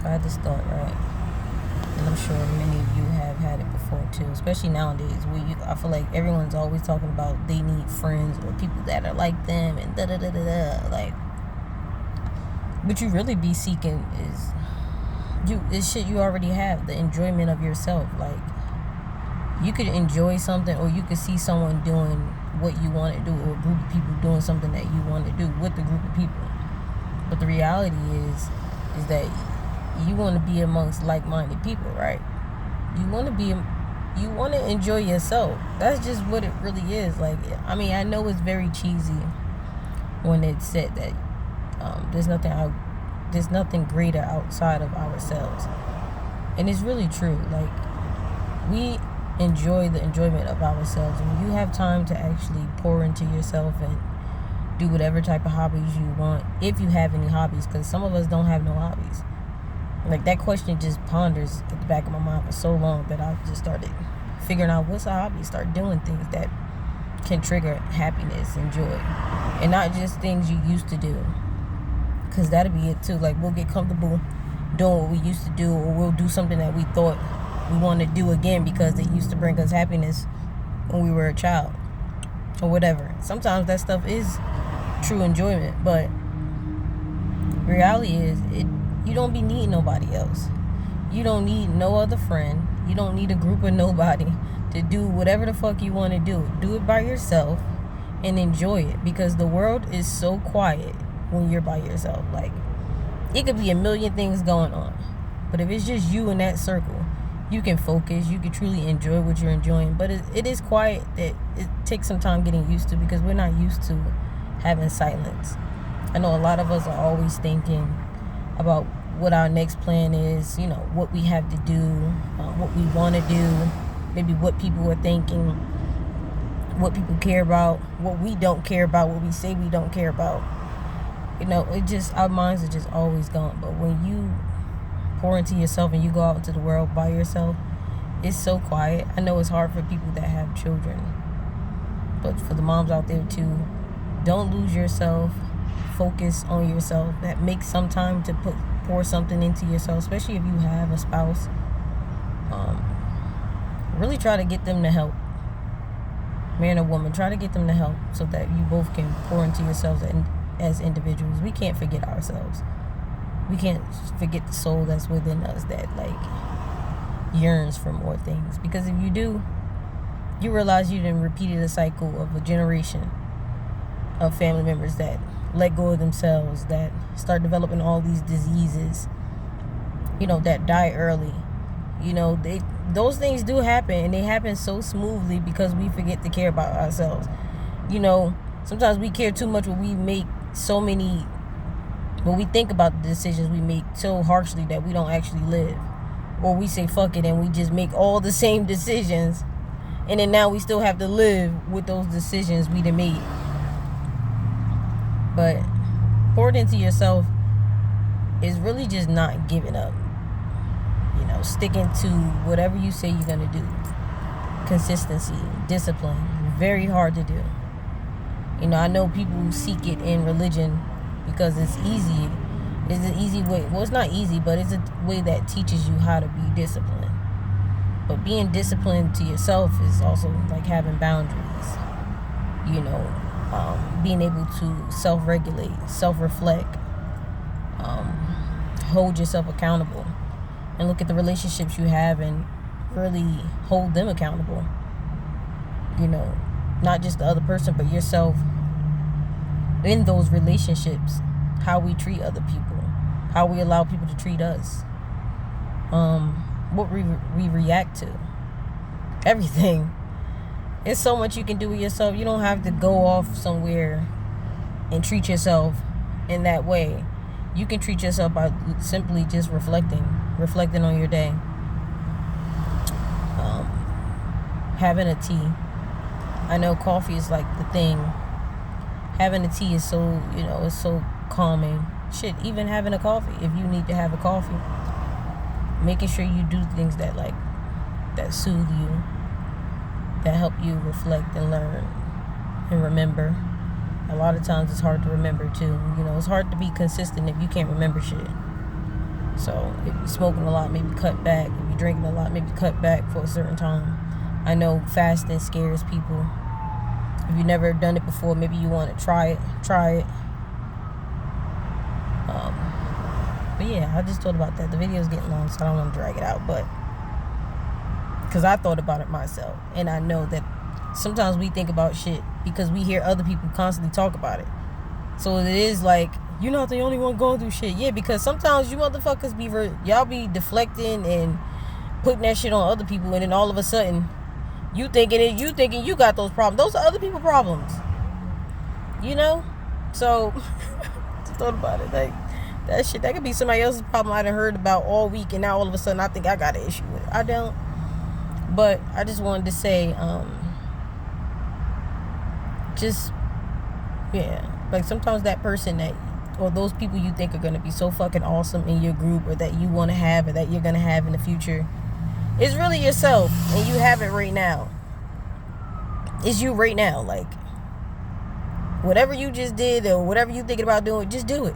So I had this thought, right? And I'm sure many of you have had it before too, especially nowadays where I feel like everyone's always talking about they need friends or people that are like them and da da da da da. Like, what you really be seeking is shit you already have, the enjoyment of yourself. Like, you could enjoy something, or you could see someone doing what you want to do, or a group of people doing something that you want to do with a group of people. But the reality is that you want to be amongst like-minded people, right? You want to enjoy yourself. That's just what it really is. Like, I mean, I know it's very cheesy when it's said that there's nothing greater outside of ourselves, and it's really true. Like, we enjoy the enjoyment of ourselves, and when you have time to actually pour into yourself and do whatever type of hobbies you want, if you have any hobbies, because some of us don't have no hobbies. Like, that question just ponders at the back of my mind for so long that I just started figuring out what's a hobby. Start doing things that can trigger happiness and joy, and not just things you used to do, because that'll be it too. Like, we'll get comfortable doing what we used to do, or we'll do something that we thought we want to do again because it used to bring us happiness when we were a child or whatever. Sometimes that stuff is true enjoyment, but reality is you don't be needing nobody else. You don't need no other friend. You don't need a group of nobody to do whatever the fuck you want to do. Do it by yourself and enjoy it, because the world is so quiet when you're by yourself. Like, it could be a million things going on, but if it's just you in that circle, you can focus. You can truly enjoy what you're enjoying. But it is quiet that it takes some time getting used to, because we're not used to having silence. I know a lot of us are always thinking about what our next plan is, you know, what we have to do, what we want to do, maybe what people are thinking, what people care about, what we don't care about, what we say we don't care about. You know, our minds are just always gone. But when you pour into yourself and you go out into the world by yourself, it's so quiet. I know it's hard for people that have children, but for the moms out there too, don't lose yourself. Focus on yourself. That makes some time to pour something into yourself, especially if you have a spouse. Really try to get them to help. Man or woman, try to get them to help so that you both can pour into yourselves as individuals. We can't forget ourselves. We can't forget the soul that's within us that, like, yearns for more things. Because if you do, you realize you done repeated a cycle of a generation of family members that let go of themselves, that start developing all these diseases, you know, that die early. You know, those things do happen, and they happen so smoothly because we forget to care about ourselves. You know, sometimes we care too much when we think about the decisions we make so harshly that we don't actually live. Or we say fuck it and we just make all the same decisions, and then now we still have to live with those decisions we done made. But pouring into yourself is really just not giving up. You know, sticking to whatever you say you're going to do. Consistency, discipline, very hard to do. You know, I know people who seek it in religion because it's easy. It's an easy way. Well, it's not easy, but it's a way that teaches you how to be disciplined. But being disciplined to yourself is also like having boundaries. You know, being able to self-regulate, self-reflect, hold yourself accountable, and look at the relationships you have and really hold them accountable. You know, not just the other person, but yourself in those relationships. How we treat other people, how we allow people to treat us, what we react to, everything. There's so much you can do with yourself. You don't have to go off somewhere and treat yourself in that way. You can treat yourself by simply just reflecting on your day. Having a tea. I know coffee is like the thing. Having a tea is so, you know, it's so calming. Shit, even having a coffee, if you need to have a coffee. Making sure you do things that soothe you, that help you reflect and learn and remember. A lot of times it's hard to remember too. You know, it's hard to be consistent if you can't remember shit. So if you're smoking a lot, maybe cut back. If you're drinking a lot, maybe cut back for a certain time. I know fasting scares people. If you've never done it before, maybe you want to try it. But yeah, I just thought about that. The video's getting long, so I don't want to drag it out. But because I thought about it myself, and I know that sometimes we think about shit because we hear other people constantly talk about it. So it is like, you're not the only one going through shit. Yeah, because sometimes you motherfuckers y'all be deflecting and putting that shit on other people, and then all of a sudden you thinking you got those problems. Those are other people's problems. You know? So just thought about it. Like, that shit, that could be somebody else's problem I done heard about all week, and now all of a sudden I think I got an issue with it. I don't. But I just wanted to say, like sometimes that person that, or those people you think are going to be so fucking awesome in your group, or that you want to have, or that you're going to have in the future, is really yourself, and you have it right now. It's you right now. Like, whatever you just did or whatever you thinking about doing, just do it.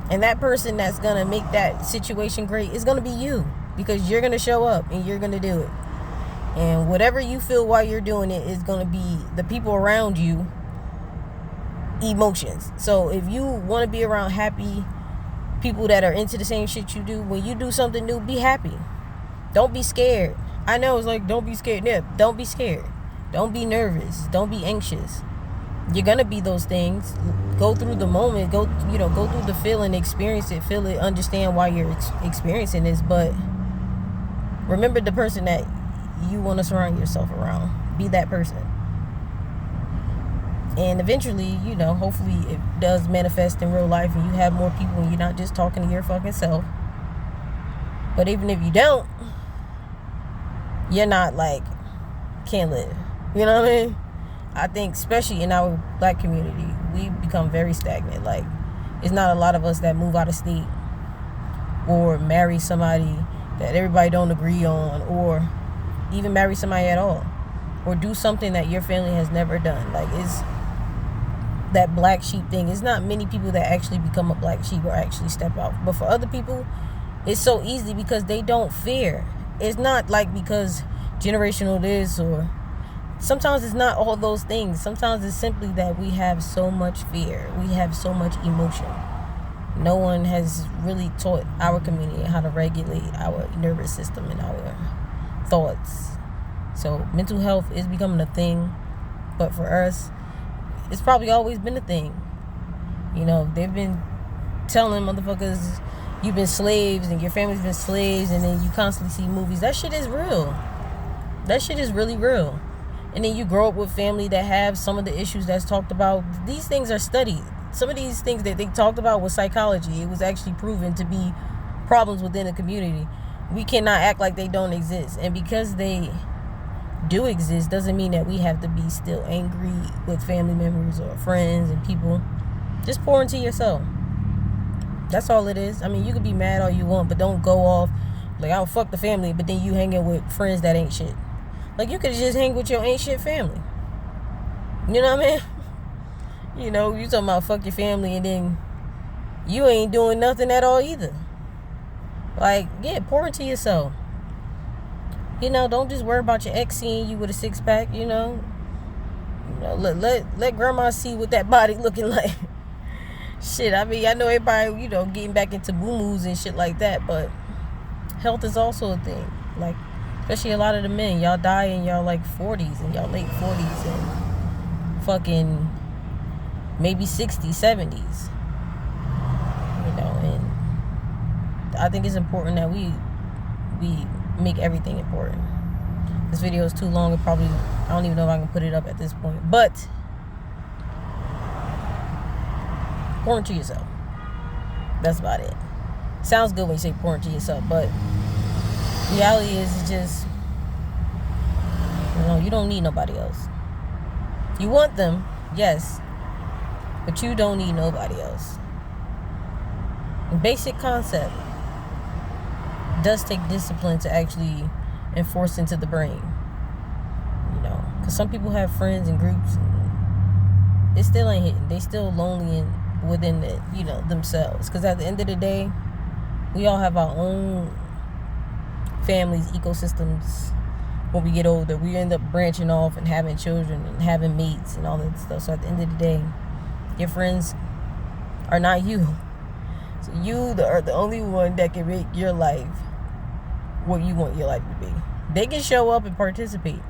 And that person that's going to make that situation great is going to be you, because you're going to show up and you're going to do it. And whatever you feel while you're doing it is going to be the people around you emotions. So if you want to be around happy people that are into the same shit you do, when you do something new, be happy. Don't be scared. I know it's like, don't be scared. Yeah, don't be scared. Don't be nervous. Don't be anxious. You're going to be those things. Go through the moment. Go through the feeling, experience it, feel it, understand why you're experiencing this. But remember the person that you want to surround yourself around. Be that person. And eventually, hopefully it does manifest in real life, and you have more people, and you're not just talking to your fucking self. But even if you don't, you're not like, can't live. You know what I mean? I think especially in our black community, we become very stagnant. Like, it's not a lot of us that move out of state or marry somebody that everybody don't agree on, or even marry somebody at all, or do something that your family has never done. Like, it's that black sheep thing. It's not many people that actually become a black sheep or actually step out. But for other people, it's so easy because they don't fear. It's not like because generational this, or sometimes it's not all those things. Sometimes it's simply that we have so much fear. We have so much emotion. No one has really taught our community how to regulate our nervous system and our thoughts. So mental health is becoming a thing, but for us, it's probably always been a thing. They've been telling motherfuckers you've been slaves and your family's been slaves, and then you constantly see movies. That shit is real. That shit is really real. And then you grow up with family that have some of the issues that's talked about. These things are studied. Some of these things that they talked about was psychology. It was actually proven to be problems within the community. We cannot act like they don't exist. And because they do exist doesn't mean that we have to be still angry with family members or friends and people. Just pour into yourself. That's all it is. I mean, you could be mad all you want, but don't go off like, I'll fuck the family, but then you hanging with friends that ain't shit. Like, you could just hang with your ain't shit family. You know what I mean? You talking about fuck your family, and then you ain't doing nothing at all either. Like, yeah, pour into yourself. Don't just worry about your ex seeing you with a six-pack, let grandma see what that body looking like. Shit, I mean, I know everybody, getting back into boo-moos and shit like that, but health is also a thing. Like, especially a lot of the men, y'all die in y'all like 40s and y'all late 40s and fucking maybe 60s, 70s. And I think it's important that we make everything important. This video is too long. I don't even know if I can put it up at this point. But pour into yourself. That's about it. Sounds good when you say pour into yourself, but reality is it's just, you don't need nobody else. You want them, yes, but you don't need nobody else. Basic concept does take discipline to actually enforce into the brain. Because some people have friends and groups, and it still ain't hitting. They still lonely and within themselves. Because at the end of the day, We all have our own families, ecosystems. When we get older, we end up branching off and having children and having mates and all that stuff. So at the end of the day, your friends are not you. So you are the only one that can make your life what you want your life to be. They can show up and participate,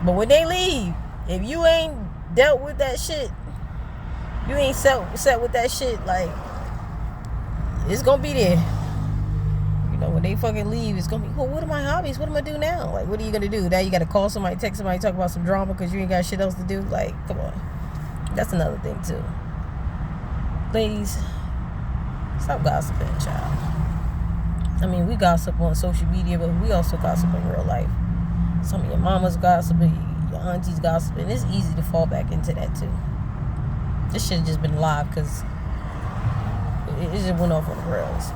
but when they leave, if you ain't dealt with that shit, you ain't set with that shit, like, it's gonna be there. You know, when they fucking leave, it's gonna be, well, what are my hobbies? What am I do now? Like, what are you gonna do? Now you gotta call somebody, text somebody, talk about some drama because you ain't got shit else to do? Like, come on. That's another thing, too. Ladies, stop gossiping, child. I mean, we gossip on social media, but we also gossip in real life. Some of your mamas gossiping, your aunties gossiping. It's easy to fall back into that, too. This shit just been live because it just went off on the rails.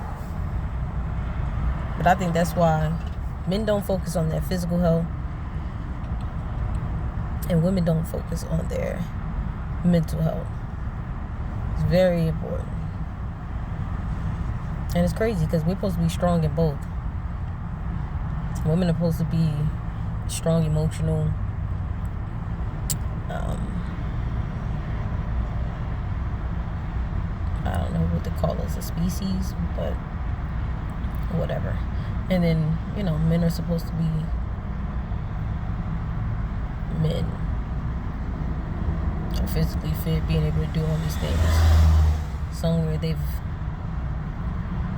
But I think that's why men don't focus on their physical health and women don't focus on their mental health. It's very important. And it's crazy because we're supposed to be strong in both. Women are supposed to be strong, emotional, I don't know what to call us, a species, but whatever. And then, you know, men are supposed to be men, are physically fit, being able to do all these things. Somewhere they've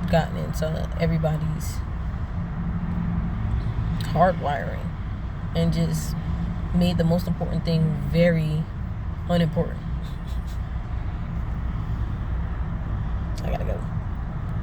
gotten into everybody's hardwiring and just made the most important thing very unimportant.